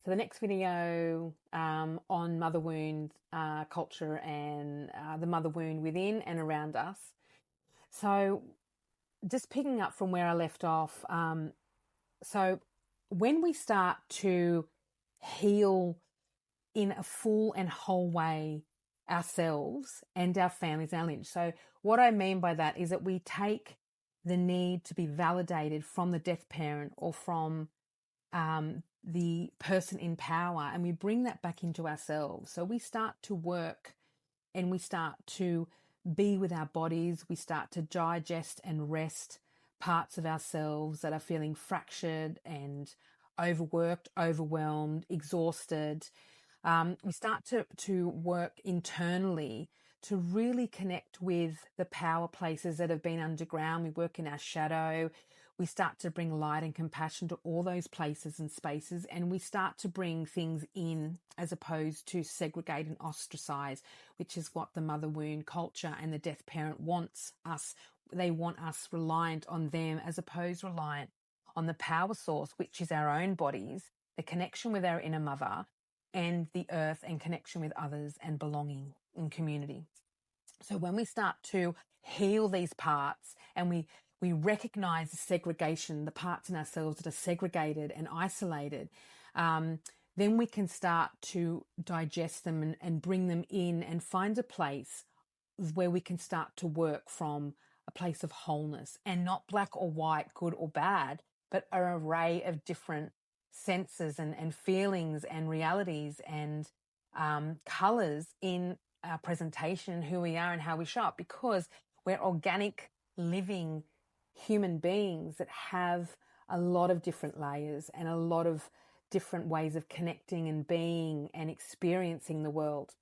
So the next video on mother wound culture and the mother wound within and around us. So just picking up from where I left off. So when we start to heal in a full and whole way ourselves and our families, our lineage. So what I mean by that is that we take the need to be validated from the death parent or from the person in power, and we bring that back into ourselves. So we start to work and we start to be with our bodies. We start to digest and rest parts of ourselves that are feeling fractured and overworked, overwhelmed, exhausted. We start to work internally to really connect with the power places that have been underground. We work in our shadow. We start to bring light and compassion to all those places and spaces, and we start to bring things in as opposed to segregate and ostracize, which is what the mother wound culture and the death parent wants us. They want us reliant on them as opposed reliant on the power source, which is our own bodies, the connection with our inner mother, and the earth and connection with others and belonging in community. So when we start to heal these parts and we recognize the segregation, the parts in ourselves that are segregated and isolated, then we can start to digest them and bring them in and find a place where we can start to work from a place of wholeness and not black or white, good or bad, but an array of different senses and feelings and realities and colors in our presentation, who we are and how we show up, because we're organic, living human beings that have a lot of different layers and a lot of different ways of connecting and being and experiencing the world.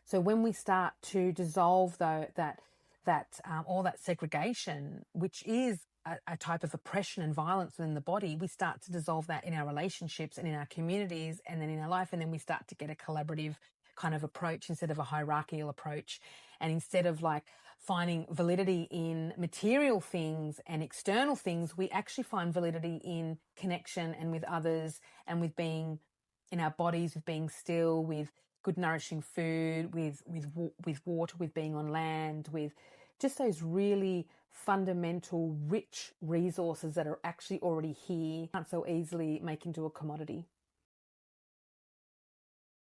So when we start to dissolve all that segregation, which is a type of oppression and violence within the body, we start to dissolve that in our relationships and in our communities and then in our life. And then we start to get a collaborative kind of approach instead of a hierarchical approach. And instead of like finding validity in material things and external things, we actually find validity in connection and with others and with being in our bodies, with being still, with good nourishing food, with water, with being on land, with just those really fundamental, rich resources that are actually already here, can't so easily make into a commodity.